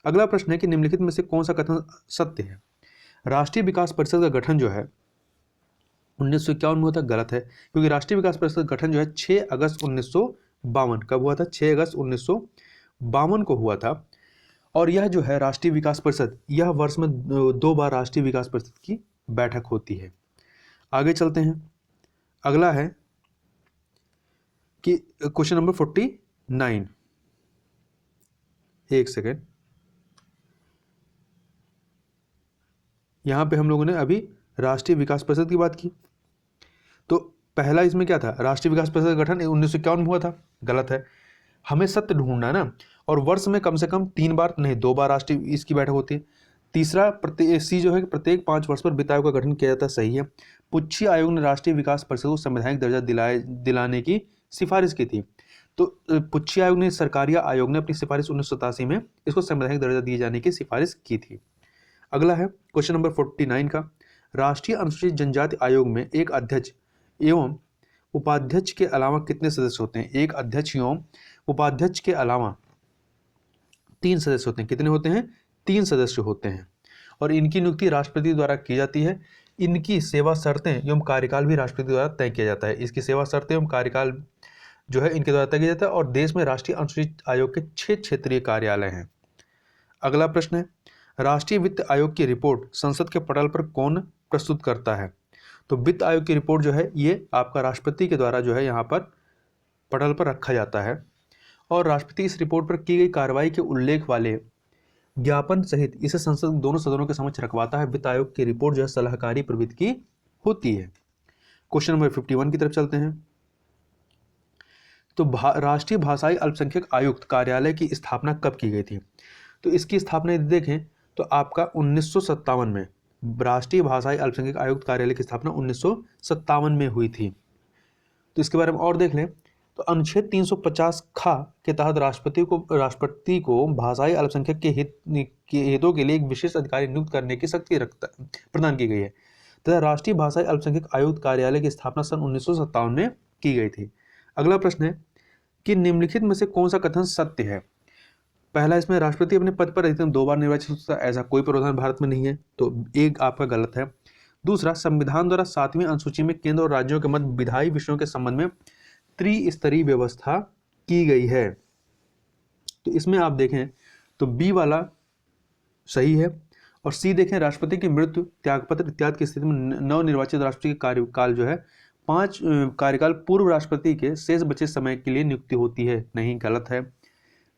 अगला प्रश्न है कि निम्नलिखित में से कौन सा कथन सत्य है? राष्ट्रीय विकास परिषद का गठन जो है 1951 में होता है, गलत है, क्योंकि राष्ट्रीय विकास परिषद का गठन जो है 6 अगस्त 1952 कब हुआ था? 6 अगस्त 1952 को हुआ था। और यह जो है राष्ट्रीय विकास परिषद, यह वर्ष में 2 बार राष्ट्रीय विकास परिषद की बैठक होती है। आगे चलते हैं। अगला है कि क्वेश्चन नंबर 49, एक सेकेंड, यहां पे हम लोगों ने अभी राष्ट्रीय विकास परिषद की बात की। तो पहला इसमें क्या था? राष्ट्रीय विकास परिषद का गठन 1951 में हुआ था, गलत है। हमें सत्य ढूंढना है ना। और वर्ष में कम से कम 3 बार नहीं 2 बार राष्ट्रीय इसकी बैठक होती है। तीसरा सी जो है कि प्रत्येक 5 वर्ष पर वित्त आयोग का गठन किया जाता है, सही है। पुच्छी आयोग ने राष्ट्रीय विकास परिषद को संवैधानिक दर्जा दिलाने की सिफारिश की थी। तो पुच्छी आयोग ने, सरकारी आयोग ने अपनी सिफारिश 1987 में इसको संवैधानिक दर्जा दिए जाने की सिफारिश की थी। अगला है क्वेश्चन नंबर 49 का, राष्ट्रीय अनुसूचित जनजाति आयोग में एक अध्यक्ष एवं उपाध्यक्ष के अलावा कितने सदस्य होते हैं? एक अध्यक्ष एवं उपाध्यक्ष के अलावा 3 सदस्य होते हैं। कितने होते हैं? 3 सदस्य होते हैं और इनकी नियुक्ति राष्ट्रपति द्वारा की जाती है। इनकी सेवा शर्तें एवं कार्यकाल भी राष्ट्रपति द्वारा तय किया जाता है। इसकी सेवा शर्तें एवं कार्यकाल जो है इनके द्वारा तय किया जाता है और देश में राष्ट्रीय अनुसूचित आयोग के 6 क्षेत्रीय कार्यालय हैं। अगला प्रश्न है, राष्ट्रीय वित्त आयोग की रिपोर्ट संसद के पटल पर कौन प्रस्तुत करता है? तो वित्त आयोग की रिपोर्ट जो है ये आपका राष्ट्रपति के द्वारा जो है यहाँ पर पटल पर रखा जाता है और राष्ट्रपति इस रिपोर्ट पर की गई कार्रवाई के उल्लेख वाले ज्ञापन सहित इसे संसद दोनों सदनों के समक्ष रखवाता है। वित्त आयोग की रिपोर्ट जो है सलाहकारी प्रवृत्ति की होती है। क्वेश्चन नंबर 51 की तरफ चलते हैं। तो राष्ट्रीय भाषाई अल्पसंख्यक आयुक्त कार्यालय की स्थापना कब की गई थी? तो इसकी स्थापना यदि देखें तो आपका 1957 में राष्ट्रीय भाषाई अल्पसंख्यक आयुक्त कार्यालय की स्थापना 1957 में हुई थी। तो इसके बारे में और देख लें तो अनुच्छेद 350 खा के तहत राष्ट्रपति को भाषाई अल्पसंख्यक के हितों के लिए एक विशेष अधिकारी नियुक्त करने की शक्ति प्रदान की गई है तथा राष्ट्रीय भाषाई अल्पसंख्यक आयुक्त कार्यालय की स्थापना सन 1957 में की गई थी। अगला प्रश्न है कि निम्नलिखित में से कौन सा कथन सत्य है? पहला, इसमें राष्ट्रपति अपने पद पर अधिकतम 2 बार निर्वाचित होता है, ऐसा कोई प्रावधान भारत में नहीं है, तो एक आपका गलत है। दूसरा, संविधान द्वारा 7वीं अनुसूची में केंद्र और राज्यों के मध्य विधायी विषयों के संबंध में त्रिस्तरीय व्यवस्था की गई है। तो इसमें आप देखें तो बी वाला सही है और सी देखें, राष्ट्रपति की मृत्यु, त्यागपत्र इत्यादि की स्थिति में नवनिर्वाचित राष्ट्रपति का कार्यकाल जो है 5 कार्यकाल पूर्व राष्ट्रपति के शेष बचे समय के लिए नियुक्ति होती है, नहीं, गलत है।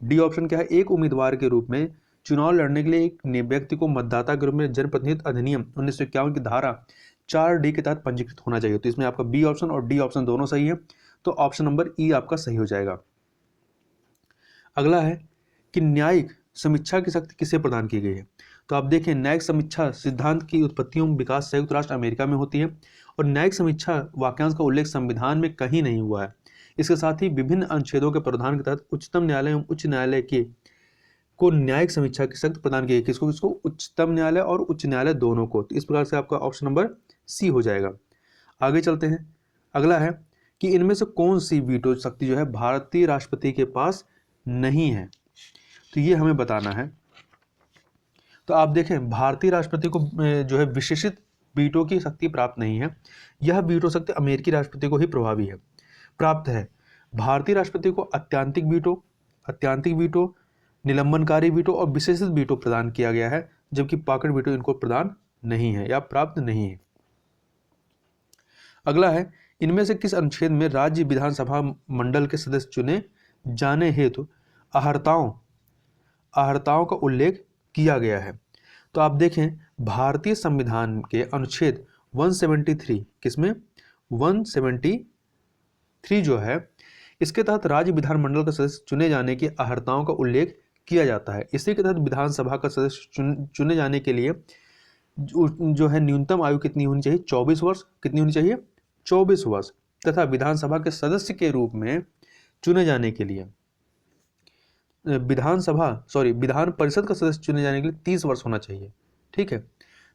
डी ऑप्शन क्या है? एक उम्मीदवार के रूप में चुनाव लड़ने के लिए एक व्यक्ति को मतदाता के रूप में जनप्रतिनिधित्व अधिनियम 1951 की धारा 4D के तहत पंजीकृत होना चाहिए। तो इसमें आपका बी ऑप्शन और डी ऑप्शन दोनों सही है। तो ऑप्शन नंबर ई आपका सही हो जाएगा। अगला है कि न्यायिक समीक्षा की शक्ति किसे प्रदान की गई है। तो आप देखें, न्यायिक समीक्षा सिद्धांत की उत्पत्ति एवं विकास संयुक्त राष्ट्र अमेरिका में होती है और न्यायिक समीक्षा वाक्यांश का उल्लेख संविधान में कहीं नहीं हुआ है। इसके साथ ही विभिन्न अनुच्छेदों के प्रावधान के तहत उच्चतम न्यायालय एवं उच्च न्यायालय के को न्यायिक समीक्षा की शक्ति प्रदान की गई। किसको किसको? उच्चतम न्यायालय और उच्च न्यायालय दोनों को। तो इस प्रकार से आपका ऑप्शन नंबर सी हो जाएगा। आगे चलते हैं। अगला है कि इनमें से कौन सी वीटो शक्ति जो है भारतीय राष्ट्रपति के पास नहीं है, तो ये हमें बताना है। तो आप देखें, भारतीय राष्ट्रपति को जो है विशेषित वीटो की शक्ति प्राप्त नहीं है। यह वीटो शक्ति अमेरिकी राष्ट्रपति को ही प्रभावी है प्राप्त है। भारतीय राष्ट्रपति को अत्यांतिक वीटो, निलंबनकारी वीटो और विशेषित वीटो प्रदान किया गया है, जबकि पॉकेट वीटो इनको प्रदान नहीं है या प्राप्त नहीं है। अगला है, इनमें से किस अनुच्छेद में राज्य विधानसभा मंडल के सदस्य चुने जाने हेतु आहर्ताओं का उल्लेख किया गया है। तो आप देखें, भारतीय संविधान के अनुच्छेद 173, किसमें 173 जो है, इसके तहत राज्य विधानमंडल का सदस्य चुने जाने की आहर्ताओं का उल्लेख किया जाता है। इसी के तहत विधानसभा का सदस्य चुने जाने के लिए जो है न्यूनतम आयु कितनी होनी चाहिए? 24 वर्ष। कितनी होनी चाहिए? 24 वर्ष। तथा विधानसभा के सदस्य के रूप में चुने जाने के लिए विधान परिषद का सदस्य चुने जाने के लिए 30 वर्ष होना चाहिए। ठीक है,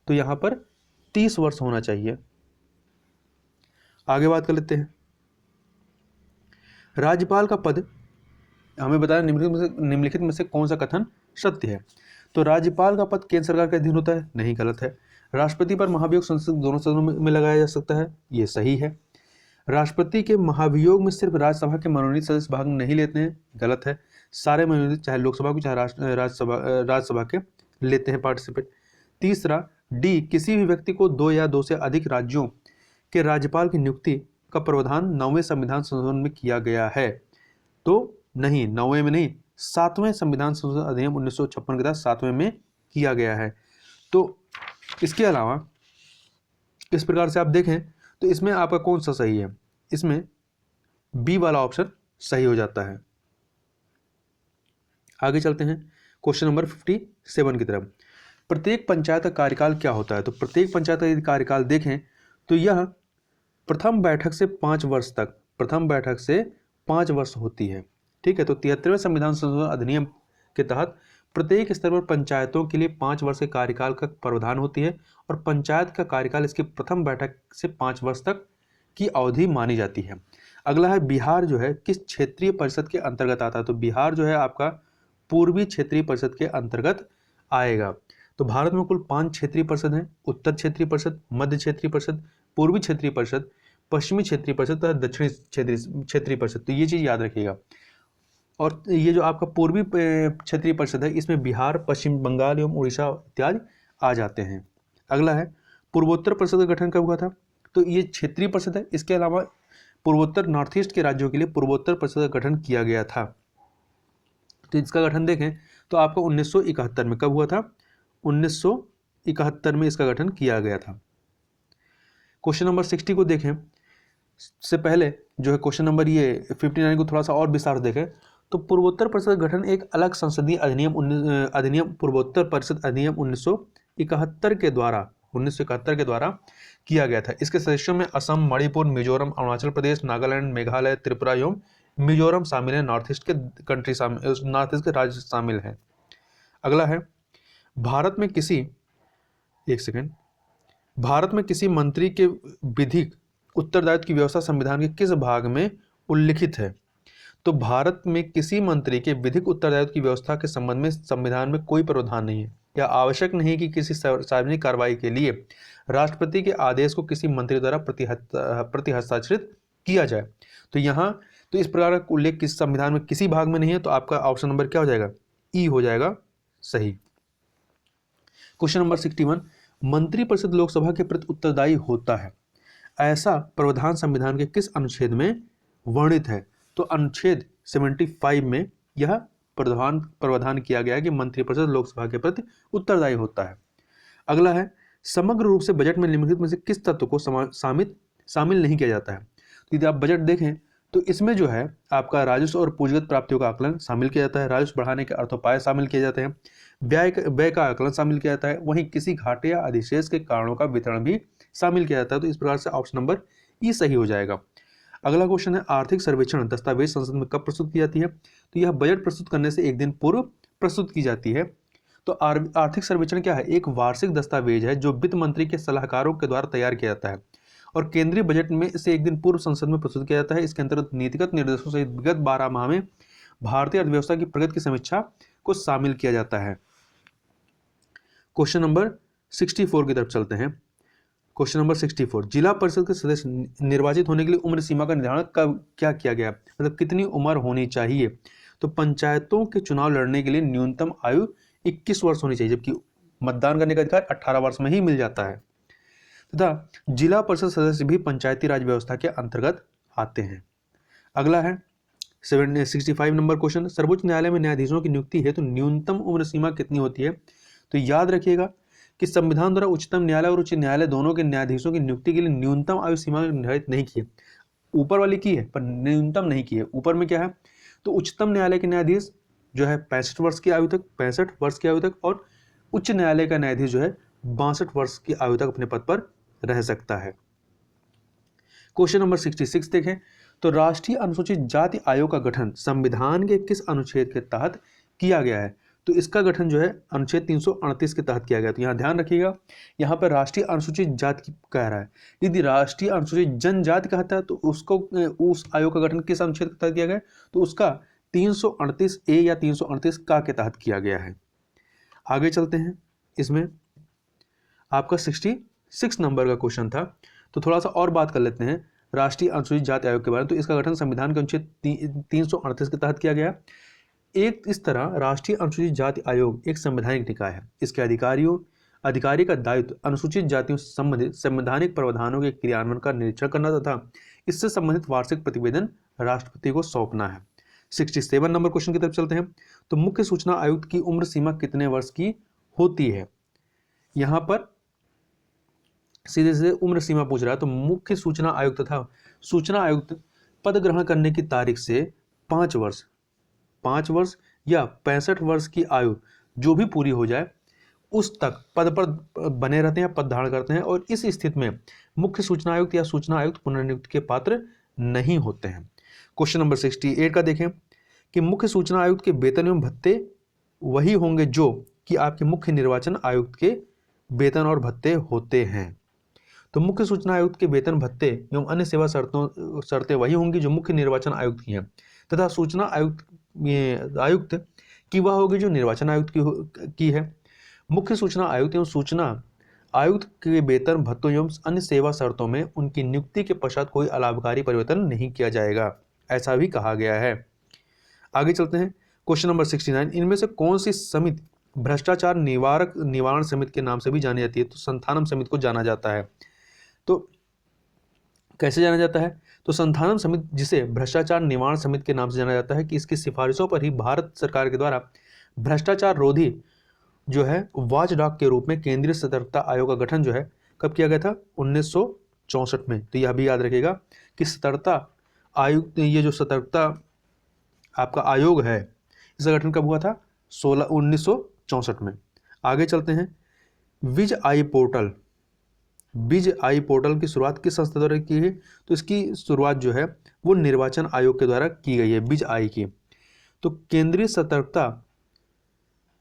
तो यहां पर 30 वर्ष होना चाहिए। आगे बात कर लेते हैं। राज्यपाल का पद हमें बताया निम्नलिखित में से कौन सा कथन सत्य है। तो राज्यपाल का पद केंद्र सरकार के अधीन होता है, नहीं, गलत है। राष्ट्रपति पर महाभियोग संसद दोनों सदनों में लगाया जा सकता है, ये सही है। राष्ट्रपति के महाभियोग में सिर्फ राज्यसभा के मनोनीत सदस्य भाग नहीं लेते हैं, गलत है। सारे मनोनीत, चाहे लोकसभा के चाहे राज्यसभा के, लेते हैं पार्टिसिपेट। तीसरा, डी, किसी भी व्यक्ति को 2 या 2 से अधिक राज्यों के राज्यपाल की नियुक्ति का प्रावधान 9वें संविधान संशोधन में किया गया है। तो नहीं, 9वें में नहीं, 7वें संविधान संशोधन अधिनियम 1956 के तहत 7वें में किया गया है। तो इसके अलावा इस प्रकार से आप देखें तो इसमें आपका कौन सा सही है? इसमें बी वाला ऑप्शन सही हो जाता है। आगे चलते हैं क्वेश्चन नंबर 57 की तरफ। प्रत्येक पंचायत का कार्यकाल क्या होता है? तो प्रत्येक पंचायत का यदि कार्यकाल देखें तो यह प्रथम बैठक से 5 वर्ष होती है। ठीक है, तो 73वें संविधान संशोधन अधिनियम के तहत प्रत्येक स्तर पर पंचायतों के लिए 5 वर्ष के कार्यकाल का प्रावधान होती है और पंचायत का कार्यकाल इसकी प्रथम बैठक से 5 वर्ष तक की अवधि मानी जाती है। अगला है, बिहार जो है किस क्षेत्रीय परिषद के अंतर्गत आता है? तो बिहार जो है आपका पूर्वी क्षेत्रीय परिषद के अंतर्गत आएगा। तो भारत में कुल 5 क्षेत्रीय परिषद हैं: उत्तर क्षेत्रीय परिषद, मध्य क्षेत्रीय परिषद, पूर्वी क्षेत्रीय परिषद, पश्चिमी क्षेत्रीय परिषद तथा दक्षिणी क्षेत्रीय परिषद। तो ये चीज याद रखिएगा। और ये जो आपका पूर्वी क्षेत्रीय परिषद है, इसमें बिहार, पश्चिम बंगाल एवं उड़ीसा इत्यादि आ जाते हैं। अगला है, पूर्वोत्तर परिषद का गठन कब हुआ था? तो ये क्षेत्रीय परिषद है। इसके अलावा पूर्वोत्तर नॉर्थ ईस्ट के राज्यों के लिए पूर्वोत्तर परिषद का गठन किया गया था। तो इसका गठन देखें तो आपको 1971 में कब हुआ था? 1971 में इसका गठन किया गया था। क्वेश्चन नंबर 60 को देखें से पहले जो है क्वेश्चन नंबर ये 59 को थोड़ा सा और विस्तार से देखें तो पूर्वोत्तर परिषद गठन एक अलग संसदीय अधिनियम पूर्वोत्तर परिषद अधिनियम 1971 के द्वारा किया गया था। इसके सदस्यों में असम, मणिपुर, मिजोरम, अरुणाचल प्रदेश, नागालैंड, मेघालय, त्रिपुरा एवं मिजोरम शामिल है। नॉर्थ ईस्ट के राज्य शामिल हैं। अगला है, भारत में किसी मंत्री के विधिक उत्तरदायित्व की व्यवस्था संविधान के किस भाग में उल्लिखित है? तो भारत में किसी मंत्री के विधिक उत्तरदायित्व की व्यवस्था के संबंध में संविधान में कोई प्रावधान नहीं है या आवश्यक नहीं कि किसी सार्वजनिक कार्रवाई के लिए राष्ट्रपति के आदेश को किसी मंत्री द्वारा प्रतिहस्ताक्षरित किया जाए। तो यहाँ तो इस प्रकार का उल्लेख किस संविधान में किसी भाग में नहीं है, तो आपका ऑप्शन नंबर क्या हो जाएगा? ई हो जाएगा सही। क्वेश्चन नंबर 61, मंत्रिपरिषद लोकसभा के प्रति उत्तरदायी होता है, ऐसा प्रावधान संविधान के किस अनुच्छेद में वर्णित है? तो अनुच्छेद 75 में यह प्रावधान किया गया है कि मंत्रिपरिषद लोकसभा के प्रति उत्तरदायी होता है। अगला है, समग्र रूप से बजट में निम्नलिखित में से किस तत्व को शामिल नहीं किया जाता है? तो यदि आप बजट देखें तो इसमें जो है आपका राजस्व और पूंजीगत प्राप्तियों का आकलन शामिल किया जाता है, राजस्व बढ़ाने के अर्थोपाय शामिल किए जाते हैं, व्यय का आकलन शामिल किया जाता है, वहीं किसी घाटे या अधिशेष के कारणों का वितरण भी शामिल किया जाता है। तो इस प्रकार से ऑप्शन नंबर ई सही हो जाएगा। अगला क्वेश्चन है, आर्थिक सर्वेक्षण दस्तावेज संसद में कब प्रस्तुत की जाती है? तो यह बजट प्रस्तुत करने से एक दिन पूर्व प्रस्तुत की जाती है। तो आर्थिक सर्वेक्षण क्या है? एक वार्षिक दस्तावेज है जो वित्त मंत्री के सलाहकारों के द्वारा तैयार किया जाता है और केंद्रीय बजट में इसे एक दिन पूर्व संसद में प्रस्तुत किया जाता है। इसके अंतर्गत नीतिगत निर्देशों सहित विगत 12 माह में भारतीय अर्थव्यवस्था की प्रगति की समीक्षा को शामिल किया जाता है। क्वेश्चन नंबर 64 की तरफ चलते हैं। क्वेश्चन नंबर 64, जिला परिषद के सदस्य निर्वाचित होने के लिए उम्र सीमा का निर्धारण कब क्या किया गया, मतलब कितनी उम्र होनी चाहिए? तो पंचायतों के चुनाव लड़ने के लिए न्यूनतम आयु 21 वर्ष होनी चाहिए, जबकि मतदान करने का अधिकार 18 वर्ष में ही मिल जाता है। तथा जिला परिषद सदस्य भी पंचायती राज व्यवस्था के अंतर्गत आते हैं। अगला है 65 नंबर क्वेश्चन, सर्वोच्च न्यायालय में न्यायाधीशों की नियुक्ति है तो न्यूनतम उम्र सीमा कितनी होती है? तो याद रखिएगा कि संविधान द्वारा उच्चतम न्यायालय और उच्च न्यायालय दोनों के न्यायाधीशों की नियुक्ति के लिए न्यूनतम आयु सीमा निर्धारित नहीं की है। ऊपर वाली की है पर न्यूनतम नहीं की है। ऊपर में क्या है? तो उच्चतम न्यायालय के न्यायाधीश जो है 65 वर्ष की आयु तक, 65 वर्ष की आयु तक, और उच्च न्यायालय का न्यायाधीश जो है 62 वर्ष की आयु तक अपने पद पर रह सकता है। क्वेश्चन नंबर 66 देखें, तो राष्ट्रीय अनुसूचित जाति आयोग का गठन संविधान के किस अनुच्छेद के तहत किया गया है? तो इसका गठन जो है अनुच्छेद 338 के तहत किया गया। तो यहाँ ध्यान रखिएगा, यहाँ पर राष्ट्रीय अनुसूचित जाति कह रहा है। यदि राष्ट्रीय अनुसूचित जनजाति कहता है तो उसको उस आयोग का गठन किस अनुच्छेद के तहत किया गया? तो उसका 338 ए या 338 का के तहत किया गया है। आगे चलते हैं, इसमें आपका 66 नंबर का क्वेश्चन था, तो थोड़ा सा और बात कर लेते हैं राष्ट्रीय अनुसूचित जाति आयोग के बारे में। तो इसका गठन संविधान के अनुच्छेद 338 के तहत किया गया। एक इस तरह राष्ट्रीय अनुसूचित जाति आयोग एक संवैधानिक निकाय है। इसके अधिकारी का दायित्व अनुसूचित जातियों से संबंधित संवैधानिक प्रावधानों के क्रियान्वयन का निरीक्षण करना तथा इससे संबंधित वार्षिक प्रतिवेदन राष्ट्रपति को सौंपना है। 67 नंबर क्वेश्चन की तरफ चलते हैं। तो मुख्य सूचना आयुक्त की उम्र सीमा कितने वर्ष की होती है? यहां पर सीधे सीधे उम्र सीमा पूछ रहा है। तो मुख्य सूचना आयुक्त तथा सूचना आयुक्त पद ग्रहण करने की तारीख से 5 वर्ष या 65 वर्ष की आयु जो भी पूरी हो जाए उस तक पद पर बने रहते हैं, पद धारण करते हैं, और इस स्थिति में मुख्य सूचना आयुक्त या सूचना आयुक्त पुनर्नियुक्ति के पात्र नहीं होते हैं। क्वेश्चन नंबर 68 का देखें कि मुख्य सूचना आयुक्त के वेतन एवं भत्ते वही होंगे जो कि आपके मुख्य निर्वाचन आयुक्त के वेतन और भत्ते होते हैं। तो मुख्य सूचना आयुक्त के वेतन भत्ते एवं अन्य सेवा शर्तें वही होंगी जो मुख्य निर्वाचन आयुक्त की हैं, तथा सूचना आयुक्त की वह होगी जो निर्वाचन आयुक्त की है। मुख्य सूचना आयुक्त एवं सूचना आयुक्त के वेतन भत्तों एवं अन्य सेवा शर्तों में उनकी नियुक्ति के पश्चात कोई अलाभकारी परिवर्तन नहीं किया जाएगा, ऐसा भी कहा गया है। आगे चलते हैं, क्वेश्चन नंबर 69, इनमें से कौन सी समिति भ्रष्टाचार निवारण समिति के नाम से भी जानी जाती है? तो संथानम समिति को जाना जाता है। तो कैसे जाना जाता है? तो संथानम समिति, जिसे भ्रष्टाचार निवारण समिति के नाम से जाना जाता है, कि इसकी सिफारिशों पर ही भारत सरकार के द्वारा भ्रष्टाचार रोधी जो है वॉच डॉग के रूप में केंद्रीय सतर्कता आयोग का गठन जो है कब किया गया था? 1964 में। तो यह भी याद रखिएगा कि सतर्कता आयुक्त, ये जो सतर्कता आपका आयोग है, इसका गठन कब हुआ था? 1964 में। आगे चलते हैं, विज आई पोर्टल की शुरुआत किस संस्था द्वारा की है? तो इसकी शुरुआत जो है वो निर्वाचन आयोग के द्वारा की गई है, विज आई की। तो केंद्रीय सतर्कता,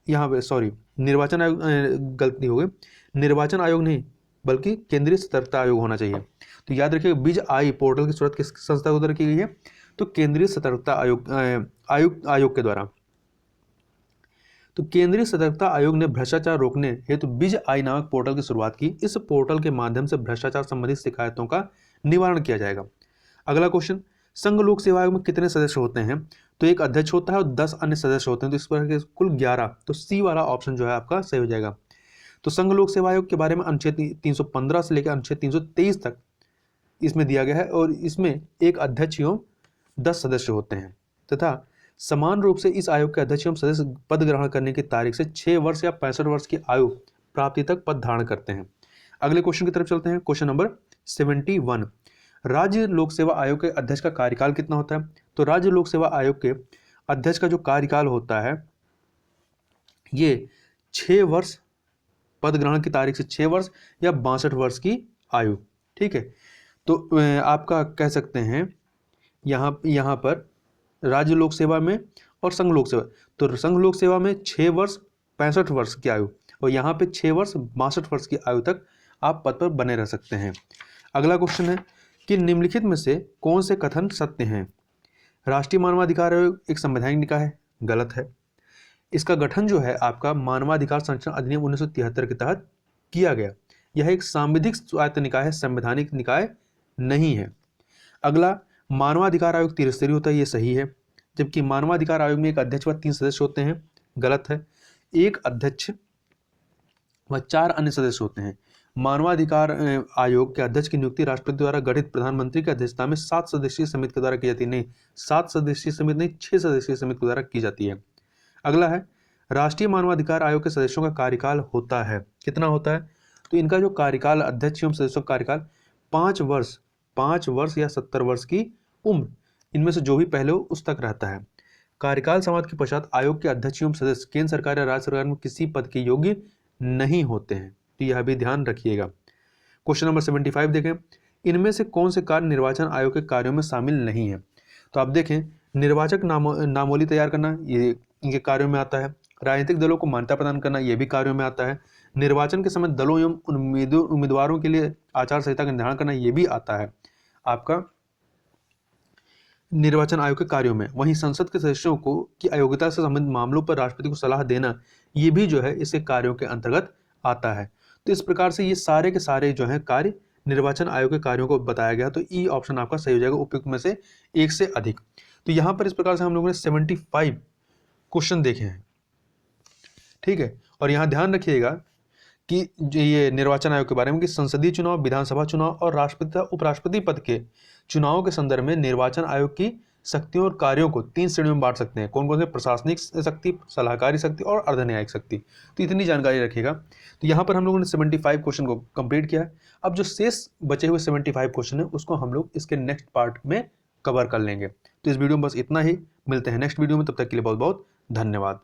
यहाँ पे सॉरी निर्वाचन आयोग, गलती हो गई, निर्वाचन आयोग नहीं बल्कि केंद्रीय सतर्कता आयोग होना चाहिए। तो याद रखिए विज आई पोर्टल की शुरुआत किस संस्था द्वारा की गई है? तो केंद्रीय सतर्कता आयोग के द्वारा। तो केंद्रीय सतर्कता आयोग ने भ्रष्टाचार रोकने हेतु विज आई नामक पोर्टल की शुरुआत की। इस पोर्टल के माध्यम से भ्रष्टाचार संबंधित शिकायतों का निवारण किया जाएगा। अगला क्वेश्चन, संघ लोक सेवा आयोग में कितने सदस्य होते हैं? तो एक अध्यक्ष होता है और 10 अन्य सदस्य होते हैं। तो इस पर के कुल 11। तो सी वाला ऑप्शन जो है आपका सही हो जाएगा। तो संघ लोक सेवा आयोग के बारे में अनुच्छेद 315 से लेकर अनुच्छेद 323 तक इसमें दिया गया है, और इसमें एक अध्यक्ष एवं 10 सदस्य होते हैं, तथा समान रूप से इस आयोग के अध्यक्ष एवं सदस्य पद ग्रहण करने की तारीख से 6 वर्ष या 65 वर्ष की आयु प्राप्ति तक पद धारण करते हैं। अगले क्वेश्चन की तरफ चलते हैं, क्वेश्चन नंबर 71, राज्य लोक सेवा आयोग के अध्यक्ष का कार्यकाल कितना होता है? तो राज्य लोक सेवा आयोग के अध्यक्ष का जो कार्यकाल होता है ये 6 वर्ष, पद ग्रहण की तारीख से 6 वर्ष या 62 वर्ष की आयु। ठीक है, तो आपका कह सकते हैं यहाँ पर राज्य लोक सेवा में और संघ लोक सेवा, तो संघ लोक सेवा में 6 वर्ष 65 वर्ष की आयु और यहाँ पे 6 वर्ष 62 वर्ष की आयु तक आप पद पर बने रह सकते हैं। अगला क्वेश्चन है कि निम्नलिखित में से कौन से कथन सत्य हैं? राष्ट्रीय मानवाधिकार आयोग एक संवैधानिक निकाय है, गलत है। इसका गठन जो है आपका मानवाधिकार संरक्षण अधिनियम 1973 के तहत किया गया। यह एक सांविधिक स्वायत्त निकाय है, संवैधानिक निकाय नहीं है। अगला, मानवाधिकार आयोग त्रिस्तरीय होता है, ये सही है। जबकि मानवाधिकार आयोग में एक अध्यक्ष व 3 सदस्य होते हैं, गलत है। एक अध्यक्ष व 4 अन्य सदस्य होते हैं। मानवाधिकार आयोग के अध्यक्ष की नियुक्ति राष्ट्रपति द्वारा गठित प्रधानमंत्री की अध्यक्षता में 7 सदस्यीय समिति के द्वारा की जाती है। नहीं, 7 सदस्यीय समिति नहीं, 6 सदस्यीय समिति के द्वारा की जाती है। अगला है, राष्ट्रीय मानवाधिकार आयोग के सदस्यों का कार्यकाल होता है, कितना होता है? तो इनका जो कार्यकाल, अध्यक्ष एवं सदस्यों का कार्यकाल 5 वर्ष या 70 वर्ष की उम्र, इनमें से जो भी पहले हो उस तक रहता है। कार्यकाल समाप्ति के पश्चात आयोग के अध्यक्ष एवं सदस्य केंद्र सरकार या राज्य सरकार में किसी पद के योग्य नहीं होते हैं, तो यह भी ध्यान रखिएगा। क्वेश्चन नंबर 75 देखें, इनमें से कौन से कार्य निर्वाचन आयोग के कार्यों में शामिल नहीं है? तो आप देखें, निर्वाचक नामावली तैयार करना ये इनके कार्यों में आता है। राजनीतिक दलों को मान्यता प्रदान करना ये भी कार्यों में आता है। निर्वाचन के समय दलों एवं उम्मीदवारों के लिए आचार संहिता का निर्धारण करना ये भी आता है आपका निर्वाचन आयोग के कार्यों में। वहीं संसद के सदस्यों को की अयोग्यता से संबंधित मामलों पर राष्ट्रपति को सलाह देना ये भी जो है इसके कार्यों के अंतर्गत आता है। तो इस प्रकार से ये सारे के सारे जो है कार्य निर्वाचन आयोग के कार्यों को बताया गया। तो ई ऑप्शन आपका सही हो जाएगा, उपयुक्त में से एक से अधिक। तो यहाँ पर इस प्रकार से हम लोगों ने 75 क्वेश्चन देखे हैं। ठीक है, और यहाँ ध्यान रखिएगा कि ये निर्वाचन आयोग के बारे में कि संसदीय चुनाव, विधानसभा चुनाव और राष्ट्रपति तथा उपराष्ट्रपति पद के चुनावों के संदर्भ में निर्वाचन आयोग की शक्तियों और कार्यों को 3 श्रेणियों में बांट सकते हैं। कौन कौन से? प्रशासनिक शक्ति, सलाहकारी शक्ति और अर्धन्यायिक शक्ति। तो इतनी जानकारी रखिएगा। तो यहाँ पर हम लोगों ने 75 क्वेश्चन को कंप्लीट किया है। अब जो शेष बचे हुए 75 क्वेश्चन है उसको हम लोग इसके नेक्स्ट पार्ट में कवर कर लेंगे। तो इस वीडियो में बस इतना ही, मिलते हैं नेक्स्ट वीडियो में, तब तक के लिए बहुत बहुत धन्यवाद।